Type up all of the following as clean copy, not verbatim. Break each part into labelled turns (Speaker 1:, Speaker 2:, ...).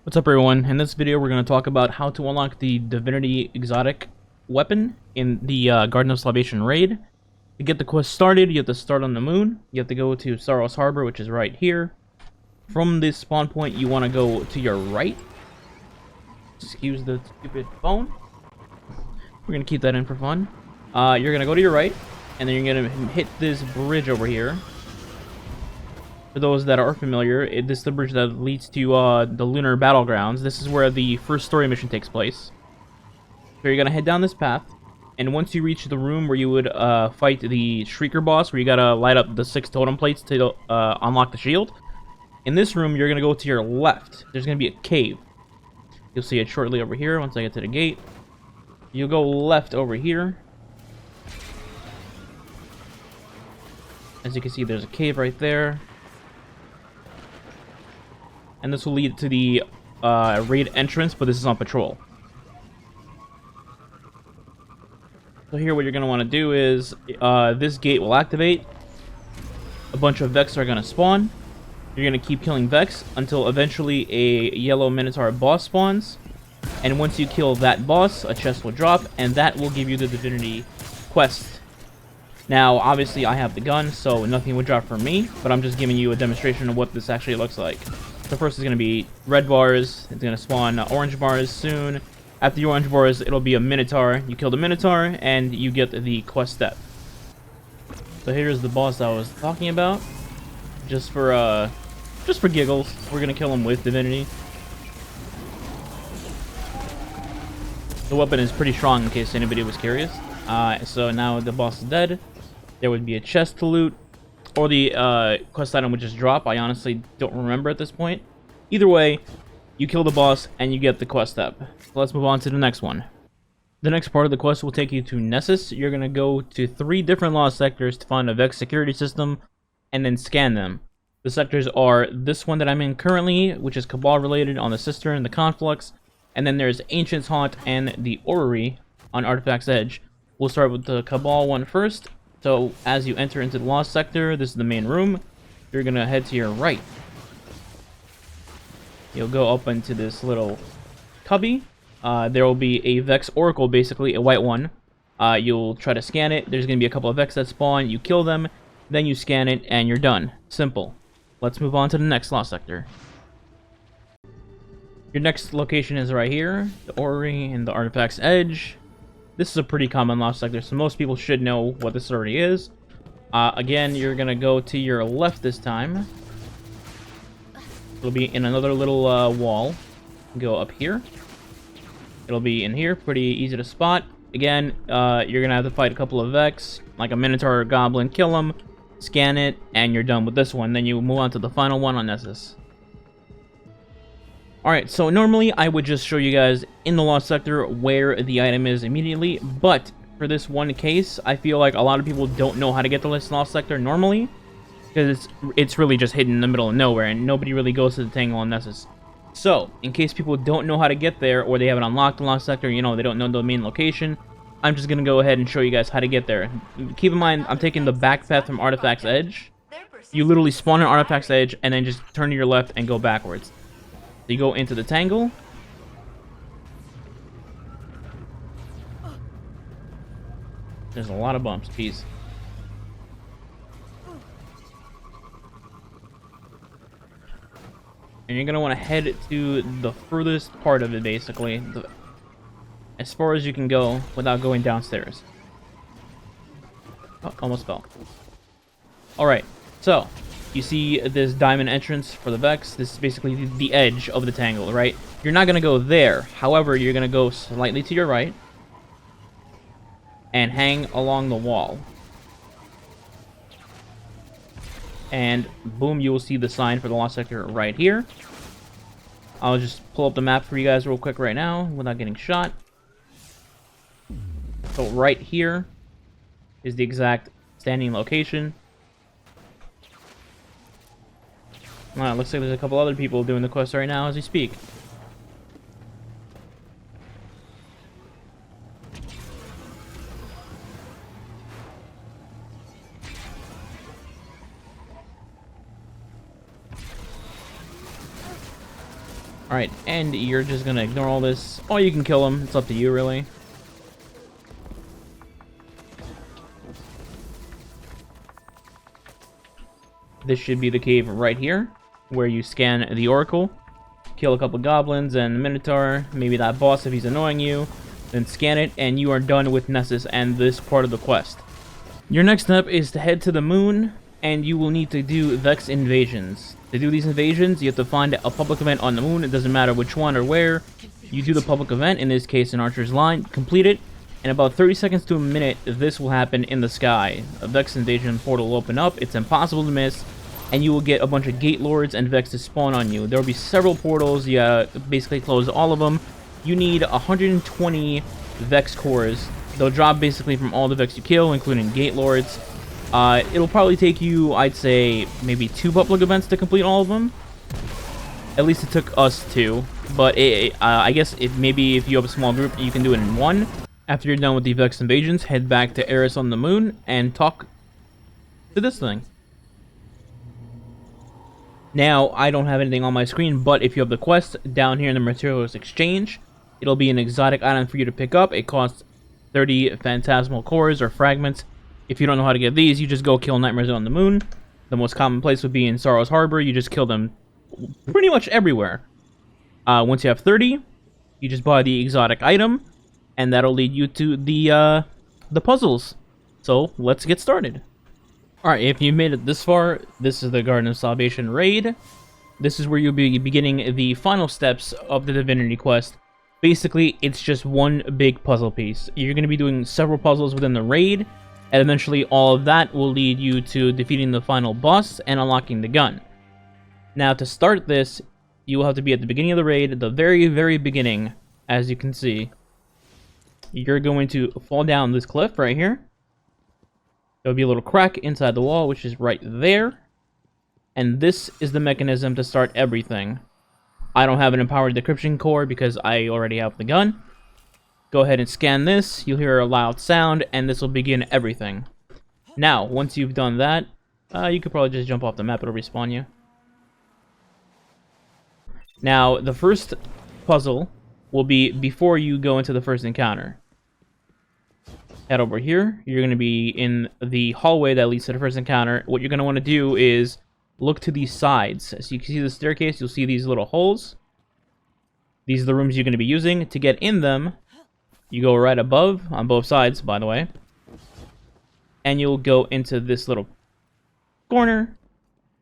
Speaker 1: What's up everyone? In this video we're going to talk about how to unlock the Divinity exotic weapon in the Garden of Salvation raid. To get the quest started, you have to start on the moon. You have to go to Saros Harbor, which is right here. From this spawn point you want to go to your right. Excuse the stupid phone. We're going to keep that in for fun. You're going to go to your right, and then you're going to hit this bridge over here. For those that are familiar, this is the bridge that leads to the Lunar Battlegrounds. This is where the first story mission takes place. So you're going to head down this path, and once you reach the room where you would fight the Shrieker boss, where you got to light up the 6 totem plates to unlock the shield, in this room you're going to go to your left. There's going to be a cave. You'll see it shortly over here once I get to the gate. You'll go left over here. As you can see, there's a cave right there. And this will lead to the raid entrance, but this is on patrol. So here what you're going to want to do is, this gate will activate. A bunch of Vex are going to spawn. You're going to keep killing Vex until eventually a yellow Minotaur boss spawns. And once you kill that boss, a chest will drop, and that will give you the Divinity quest. Now, obviously I have the gun, so nothing would drop from me, but I'm just giving you a demonstration of what this actually looks like. So first is going to be red bars. It's going to spawn orange bars soon. After the orange bars, it'll be a Minotaur. You kill the Minotaur, and you get the quest step. So here's the boss I was talking about. Just for giggles, we're going to kill him with Divinity. The weapon is pretty strong in case anybody was curious. So now the boss is dead. There would be a chest to loot. Or the quest item would just drop. I honestly don't remember at this point. Either way, you kill the boss and you get the quest step. So let's move on to the next one. The next part of the quest will take you to Nessus. You're going to go to 3 different lost sectors to find a Vex security system and then scan them. The sectors are this one that I'm in currently, which is Cabal related on the Cistern, the Conflux. And then there's Ancient's Haunt and the Orrery on Artifact's Edge. We'll start with the Cabal one first. So, as you enter into the Lost Sector, this is the main room. You're going to head to your right. You'll go up into this little cubby. There will be a Vex Oracle, basically, a white one. You'll try to scan it. There's going to be a couple of Vex that spawn. You kill them, then you scan it, and you're done. Simple. Let's move on to the next Lost Sector. Your next location is right here. The Orrery and the Artifact's Edge. This is a pretty common lost sector, so most people should know what this already is. Again, you're going to go to your left this time. It'll be in another little wall. Go up here. It'll be in here, pretty easy to spot. Again, you're going to have to fight a couple of Vex, like a Minotaur or a Goblin, kill them, scan it, and you're done with this one. Then you move on to the final one on Nessus. Alright, so normally I would just show you guys in the Lost Sector where the item is immediately, but for this one case, I feel like a lot of people don't know how to get to this Lost Sector normally, because it's really just hidden in the middle of nowhere, and nobody really goes to the Tangle on Nessus. So, in case people don't know how to get there, or they haven't unlocked the Lost Sector, you know, they don't know the main location, I'm just going to go ahead and show you guys how to get there. Keep in mind, I'm taking the back path from Artifact's Edge. You literally spawn in Artifact's Edge, and then just turn to your left and go backwards. So you go into the Tangle. There's a lot of bumps, geez. And you're going to want to head to the furthest part of it, basically. As far as you can go without going downstairs. Oh, almost fell. Alright, so you see this diamond entrance for the Vex. This is basically the edge of the Tangle, right? You're not going to go there. However, you're going to go slightly to your right and hang along the wall. And boom, you will see the sign for the Lost Sector right here. I'll just pull up the map for you guys real quick right now without getting shot. So right here is the exact standing location. Alright, looks like there's a couple other people doing the quest right now as we speak. Alright, and you're just gonna ignore all this. Or you can kill him. It's up to you, really. This should be the cave right here, where you scan the Oracle. Kill a couple goblins and the Minotaur, maybe that boss if he's annoying you. Then scan it, and you are done with Nessus and this part of the quest. Your next step is to head to the moon, and you will need to do Vex invasions. To do these invasions, you have to find a public event on the moon. It doesn't matter which one or where. You do the public event, in this case an Archer's Line, complete it. In about 30 seconds to a minute, this will happen in the sky. A Vex invasion portal will open up. It's impossible to miss. And you will get a bunch of Gate Lords and Vex to spawn on you. There will be several portals. You basically close all of them. You need 120 Vex cores. They'll drop basically from all the Vex you kill, including Gate Lords. It'll probably take you, I'd say, maybe 2 public events to complete all of them. At least it took us 2. But I guess maybe if you have a small group, you can do it in 1. After you're done with the Vex invasions, head back to Eris on the moon and talk to this thing. Now, I don't have anything on my screen, but if you have the quest down here in the Materials Exchange, it'll be an exotic item for you to pick up. It costs 30 phantasmal cores or fragments. If you don't know how to get these, you just go kill nightmares on the moon. The most common place would be in Sorrow's Harbor. You just kill them pretty much everywhere. Once you have 30, you just buy the exotic item, and that'll lead you to the puzzles. So, let's get started. Alright, if you made it this far, this is the Garden of Salvation raid. This is where you'll be beginning the final steps of the Divinity quest. Basically, it's just one big puzzle piece. You're going to be doing several puzzles within the raid, and eventually all of that will lead you to defeating the final boss and unlocking the gun. Now, to start this, you will have to be at the beginning of the raid, the very, very beginning, as you can see. You're going to fall down this cliff right here. There'll be a little crack inside the wall, which is right there. And this is the mechanism to start everything. I don't have an empowered decryption core because I already have the gun. Go ahead and scan this. You'll hear a loud sound, and this will begin everything. Now, once you've done that, you could probably just jump off the map. It'll respawn you. Now, the first puzzle will be before you go into the first encounter. Head over here. You're going to be in the hallway that leads to the first encounter. What you're going to want to do is look to these sides. So you can see the staircase. You'll see these little holes. These are the rooms you're going to be using. To get in them, you go right above, on both sides, by the way. And you'll go into this little corner.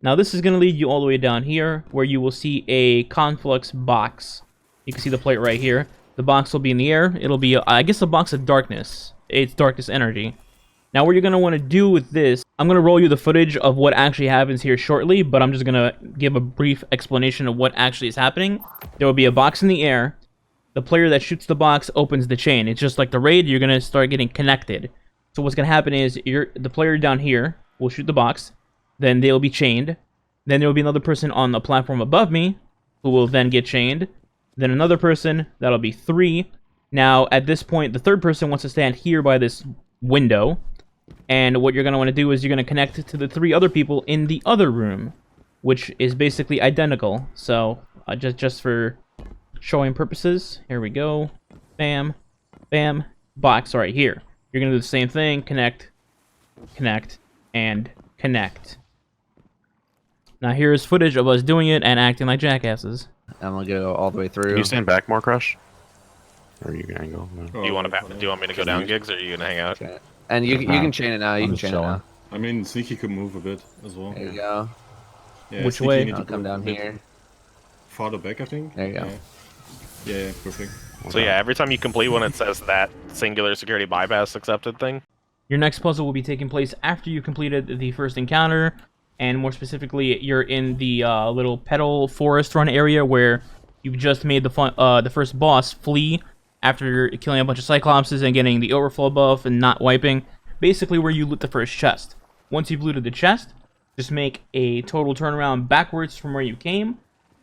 Speaker 1: Now, this is going to lead you all the way down here, where you will see a conflux box. You can see the plate right here. The box will be in the air. It'll be, I guess, a box of darkness. It's darkness energy. Now, what you're going to want to do with this, I'm going to roll you the footage of what actually happens here shortly, but I'm just going to give a brief explanation of what actually is happening. There will be a box in the air. The player that shoots the box opens the chain. It's just like the raid, you're going to start getting connected. So what's going to happen is the player down here will shoot the box, then they'll be chained. Then there will be another person on the platform above me who will then get chained. Then another person, that'll be 3. Now, at this point, the third person wants to stand here by this window. And what you're going to want to do is you're going to connect to the 3 other people in the other room, which is basically identical. So, just for showing purposes, here we go. Bam, bam, box right here. You're going to do the same thing, connect, connect, and connect. Now, here's footage of us doing it and acting like jackasses.
Speaker 2: I'm going to go all the way through.
Speaker 3: Can you stand back more, Crush? Or are you gonna go?
Speaker 4: Do you want me to go down, Gigs, or are you gonna hang out?
Speaker 2: Okay. And you can chain it now. You can chain it now.
Speaker 4: I mean, Sneaky could move a bit as well.
Speaker 2: There you go.
Speaker 4: Yeah,
Speaker 1: which
Speaker 4: Sneaky
Speaker 1: way?
Speaker 2: I'll come down here.
Speaker 4: Farther back, I think.
Speaker 2: There you go.
Speaker 4: Yeah, perfect.
Speaker 3: So yeah, every time you complete one, it says that singular security bypass accepted thing.
Speaker 1: Your next puzzle will be taking place after you completed the first encounter, and more specifically, you're in the little petal forest run area where you've just made the first boss flee after killing a bunch of Cyclopses and getting the overflow buff and not wiping. Basically where you loot the first chest. Once you've looted the chest, just make a total turnaround backwards from where you came,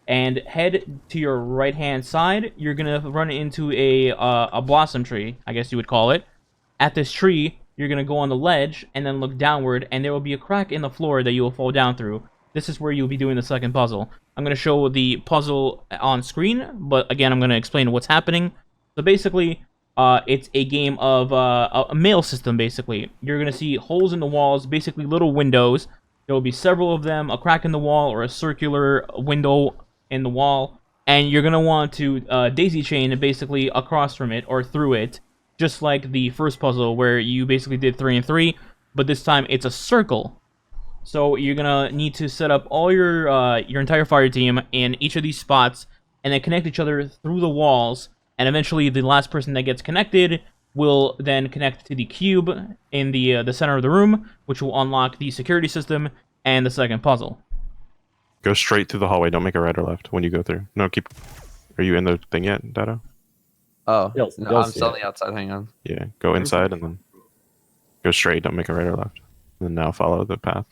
Speaker 1: and head to your right-hand side. You're going to run into a blossom tree, I guess you would call it. At this tree, you're going to go on the ledge and then look downward, and there will be a crack in the floor that you will fall down through. this is where you'll be doing the second puzzle. I'm going to show the puzzle on screen, but again, I'm going to explain what's happening. So basically, it's a game of a mail system, basically. You're going to see holes in the walls, basically little windows. There will be several of them, a crack in the wall or a circular window in the wall. And you're going to want to daisy chain basically across from it or through it, just like the first puzzle where you basically did 3 and 3, but this time it's a circle. So you're going to need to set up all your entire fire team in each of these spots and then connect each other through the walls. And eventually the last person that gets connected will then connect to the cube in the center of the room, which will unlock the security system and the second puzzle.
Speaker 5: Go straight through the hallway. Don't make a right or left when you go through. No, keep... Are you in the thing yet, Dado?
Speaker 2: Oh,
Speaker 6: You'll
Speaker 2: I'm
Speaker 6: see
Speaker 2: still on
Speaker 6: it.
Speaker 2: the outside. Hang on.
Speaker 5: Yeah, go inside and then go straight. Don't make a right or left. And then now follow the path.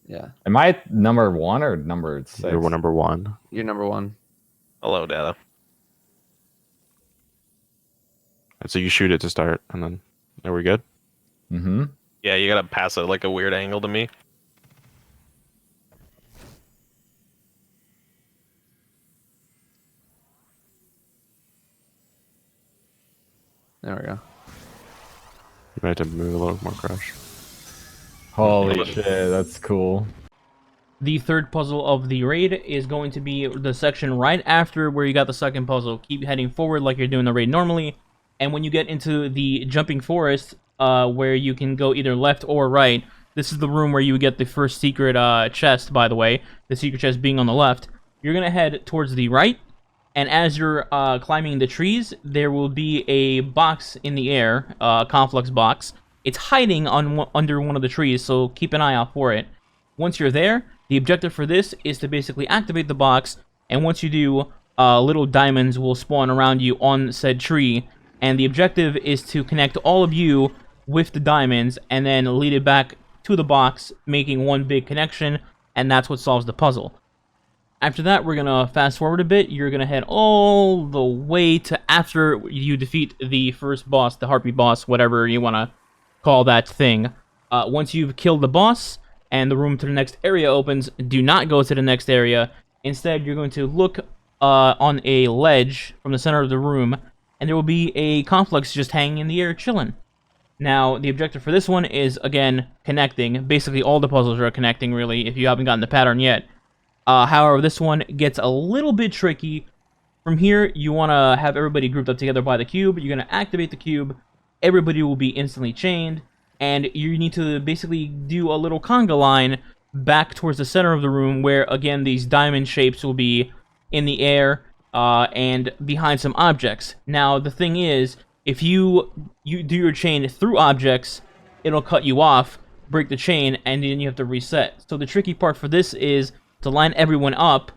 Speaker 2: Yeah.
Speaker 6: Am I number 1 or number 6?
Speaker 5: You're number 1.
Speaker 2: You're number 1.
Speaker 3: Hello, Data.
Speaker 5: And so you shoot it to start, and then... Are we good?
Speaker 6: Mm-hmm.
Speaker 3: Yeah, you gotta pass it like a weird angle to me.
Speaker 2: There we go.
Speaker 5: You might have to move a little more, Crush.
Speaker 6: Holy shit, that's cool.
Speaker 1: The third puzzle of the raid is going to be the section right after where you got the second puzzle. Keep heading forward like you're doing the raid normally, and when you get into the jumping forest, where you can go either left or right, this is the room where you get the first secret chest, by the way, the secret chest being on the left. You're going to head towards the right, and as you're climbing the trees, there will be a box in the air, a complex box. It's hiding under one of the trees, so keep an eye out for it. Once you're there, the objective for this is to basically activate the box, and once you do, little diamonds will spawn around you on said tree, and the objective is to connect all of you with the diamonds, and then lead it back to the box, making one big connection, and that's what solves the puzzle. After that, we're going to fast forward a bit. You're going to head all the way to after you defeat the first boss, the Harpy boss, whatever you want to call that thing. Once you've killed the boss and the room to the next area opens, do not go to the next area. Instead, you're going to look on a ledge from the center of the room, and there will be a complex just hanging in the air chilling. Now, the objective for this one is, again, connecting. Basically, all the puzzles are connecting, really, if you haven't gotten the pattern yet. However, this one gets a little bit tricky. From here, you want to have everybody grouped up together by the cube. You're going to activate the cube. Everybody will be instantly chained. And you need to basically do a little conga line back towards the center of the room where, again, these diamond shapes will be in the air and behind some objects. Now, the thing is, if you do your chain through objects, it'll cut you off, break the chain, and then you have to reset. So the tricky part for this is to line everyone up,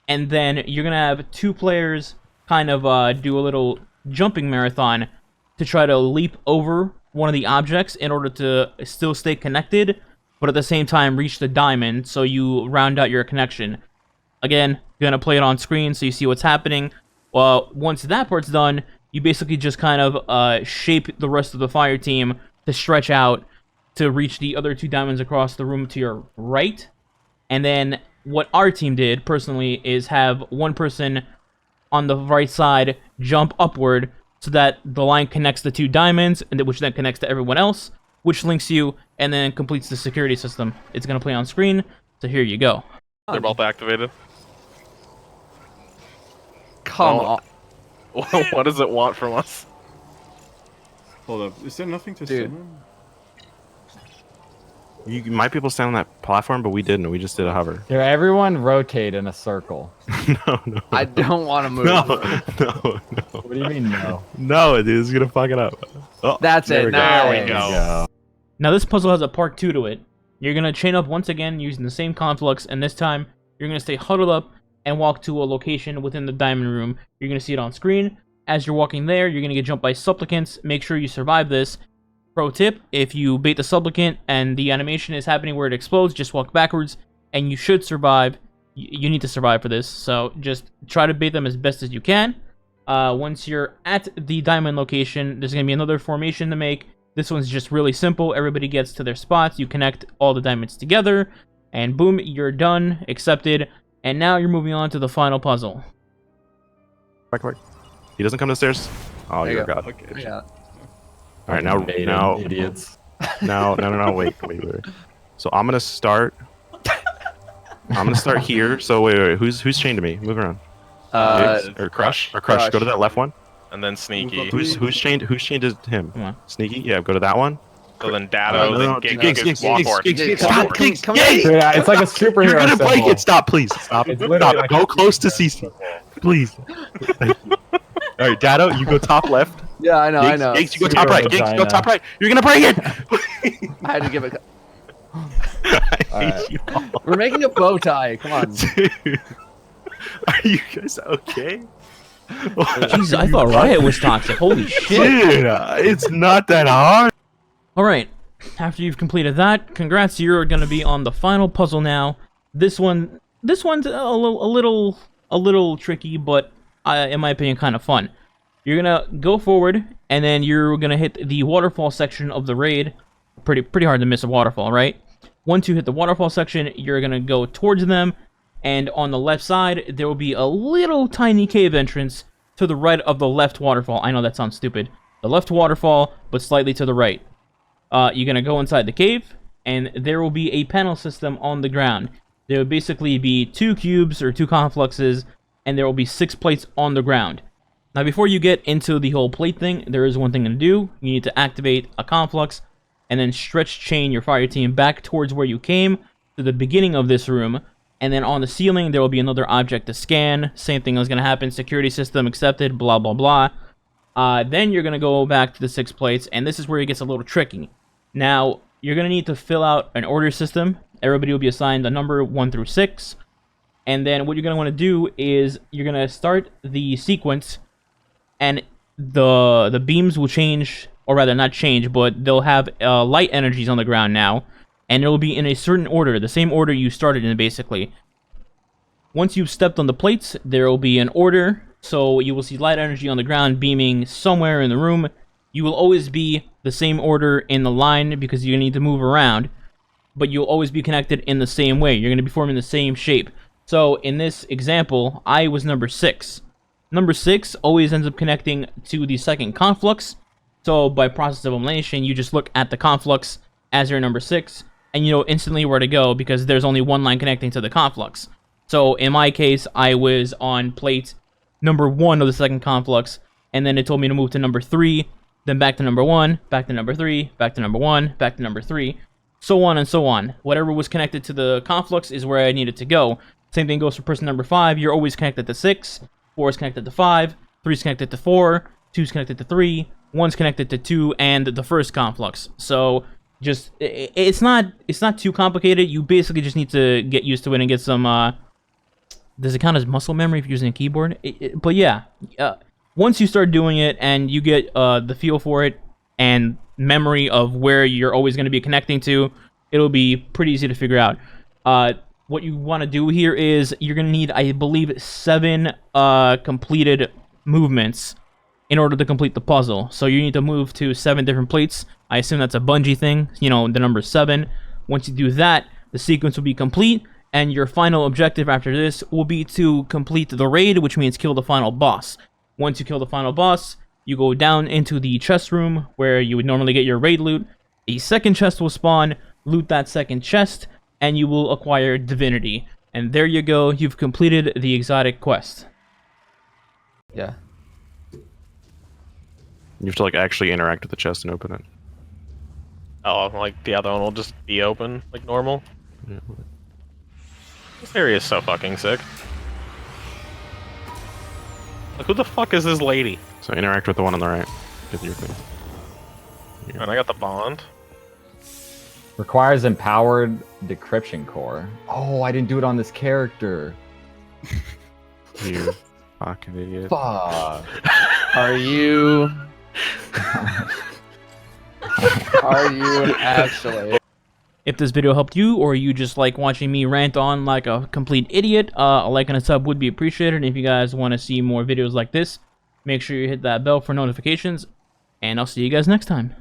Speaker 1: and then you're going to have 2 players kind of do a little jumping marathon to try to leap over one of the objects in order to still stay connected, but at the same time reach the diamond so you round out your connection. Again, you're going to play it on screen so you see what's happening. Well, once that part's done, you basically just kind of shape the rest of the fire team to stretch out to reach the other 2 diamonds across the room to your right. And then what our team did, personally, is have one person on the right side jump upward so that the line connects the 2 diamonds, and which then connects to everyone else, which links you, and then completes the security system. It's going to play on screen, so here you go.
Speaker 3: They're both activated.
Speaker 2: Come on.
Speaker 3: What does it want from us?
Speaker 4: Hold up. Is there nothing to
Speaker 2: Dude.
Speaker 4: summon?
Speaker 5: You might be able to stand on that platform, but we didn't. We just did a hover.
Speaker 6: Here, everyone rotate in a circle.
Speaker 5: No.
Speaker 2: I don't want to move.
Speaker 5: No.
Speaker 6: What do you mean, no?
Speaker 5: No, dude, it's gonna fuck it up. Oh,
Speaker 2: That's
Speaker 6: There
Speaker 2: it.
Speaker 6: we go.
Speaker 2: There
Speaker 3: we
Speaker 2: we
Speaker 3: go.
Speaker 2: go.
Speaker 1: Now this puzzle has a part 2 to it. You're going to chain up once again using the same conflux, and this time you're going to stay huddled up and walk to a location within the diamond room. You're going to see it on screen. As you're walking there, you're going to get jumped by supplicants. Make sure you survive this. Pro tip, if you bait the supplicant and the animation is happening where it explodes, just walk backwards and you should survive. You need to survive for this, so just try to bait them as best as you can. Once you're at the diamond location, there's going to be another formation to make. This one's just really simple. Everybody gets to their spots. You connect all the diamonds together. And boom, you're done, accepted, and now you're moving on to the final puzzle.
Speaker 5: Back. He doesn't come to the stairs. Oh,
Speaker 2: There you
Speaker 5: you're
Speaker 2: go.
Speaker 5: god.
Speaker 4: Okay.
Speaker 2: Yeah.
Speaker 5: All right, now,
Speaker 6: idiots.
Speaker 5: no. Wait. So I'm gonna start. Here. So wait. Who's chained to me? Move around. Or Crush.
Speaker 2: Crush.
Speaker 5: Go to that left one.
Speaker 3: And then Sneaky.
Speaker 5: Who's chained to him?
Speaker 1: Come on.
Speaker 5: Sneaky. Yeah. Go to that one.
Speaker 3: So then Dado,
Speaker 5: No,
Speaker 3: then
Speaker 5: no,
Speaker 3: Gigs,
Speaker 5: Gigs,
Speaker 3: walk forward.
Speaker 5: Stop, Gigs,
Speaker 2: Come
Speaker 5: Gigs.
Speaker 2: here.
Speaker 6: Yeah, it's like a superhero
Speaker 5: You're gonna break
Speaker 6: symbol.
Speaker 5: it. Stop, please. Stop.
Speaker 6: It's literally
Speaker 5: Stop.
Speaker 6: like
Speaker 5: Go
Speaker 6: a
Speaker 5: close to
Speaker 6: superhero
Speaker 5: CC, please. Thank you. All right, Dado, you go top left.
Speaker 2: Yeah, I know. I
Speaker 5: Gigs,
Speaker 2: know.
Speaker 5: Gigs, you go top right. Gigs, you go
Speaker 6: vagina.
Speaker 5: top right. You're gonna break it.
Speaker 2: I had to give it.
Speaker 5: I hate
Speaker 6: Alright.
Speaker 5: you all.
Speaker 2: We're making a bow tie. Come on.
Speaker 5: Dude, are you guys okay?
Speaker 1: Jeez, I thought Riot was toxic. Holy shit.
Speaker 5: Dude, it's not that hard.
Speaker 1: Alright, after you've completed that, congrats, you're gonna be on the final puzzle now. This one's a little tricky, but in my opinion, kind of fun. You're gonna go forward, and then you're gonna hit the waterfall section of the raid. Pretty hard to miss a waterfall, right? Once you hit the waterfall section, you're gonna go towards them, and on the left side, there will be a little tiny cave entrance to the right of the left waterfall. I know that sounds stupid. The left waterfall, but slightly to the right. You're gonna go inside the cave, and there will be a panel system on the ground. There will basically be 2 cubes or 2 confluxes, and there will be 6 plates on the ground. Now, before you get into the whole plate thing, there is one thing to do. You need to activate a conflux, and then stretch chain your fire team back towards where you came, to the beginning of this room, and then on the ceiling, there will be another object to scan. Same thing is gonna happen, security system accepted, blah, blah, blah. Then you're gonna go back to the 6 plates, and this is where it gets a little tricky. Now, you're going to need to fill out an order system. Everybody will be assigned a number 1 through 6. And then what you're going to want to do is you're going to start the sequence, and the beams will change, or rather not change, but they'll have light energies on the ground now, and it'll be in a certain order, the same order you started in, basically. Once you've stepped on the plates, there will be an order, so you will see light energy on the ground beaming somewhere in the room. You will always be the same order in the line because you need to move around, but you'll always be connected in the same way. You're going to be forming the same shape. So in this example, I was number 6. Number 6 always ends up connecting to the second conflux. So by process of elimination, you just look at the conflux as your number 6, and you know instantly where to go because there's only one line connecting to the conflux. So in my case, I was on plate number 1 of the second conflux, and then it told me to move to number 3, then back to number 1, back to number 3, back to number 1, back to number 3, so on and so on. Whatever was connected to the conflux is where I needed to go. Same thing goes for person number 5. You're always connected to 6, 4 is connected to 5, 3 is connected to 4, 2 is connected to 3, 1 is connected to 2, and the first conflux. So just it's not too complicated. You basically just need to get used to it and get some. Does it count as muscle memory if you're using a keyboard? But yeah. Once you start doing it and you get the feel for it and memory of where you're always going to be connecting to, it'll be pretty easy to figure out. What you want to do here is you're going to need, I believe, 7 completed movements in order to complete the puzzle. So you need to move to 7 different plates. I assume that's a bungee thing, you know, the number 7. Once you do that, the sequence will be complete, and your final objective after this will be to complete the raid, which means kill the final boss. Once you kill the final boss, you go down into the chest room where you would normally get your raid loot. A second chest will spawn, loot that second chest, and you will acquire Divinity. And there you go, you've completed the exotic quest.
Speaker 2: Yeah.
Speaker 5: You have to like actually interact with the chest and open it.
Speaker 3: Oh, like the other one will just be open like normal.
Speaker 5: Yeah.
Speaker 3: This area is so fucking sick. Like, who the fuck is this lady?
Speaker 5: So interact with the one on the right. Get your thing.
Speaker 3: And I got the bond.
Speaker 6: Requires empowered decryption core. Oh, I didn't do it on this character.
Speaker 5: You fucking idiot.
Speaker 6: Fuck.
Speaker 2: Are you? Are you actually?
Speaker 1: If this video helped you, or you just like watching me rant on like a complete idiot, a like and a sub would be appreciated. And if you guys want to see more videos like this, make sure you hit that bell for notifications, and I'll see you guys next time.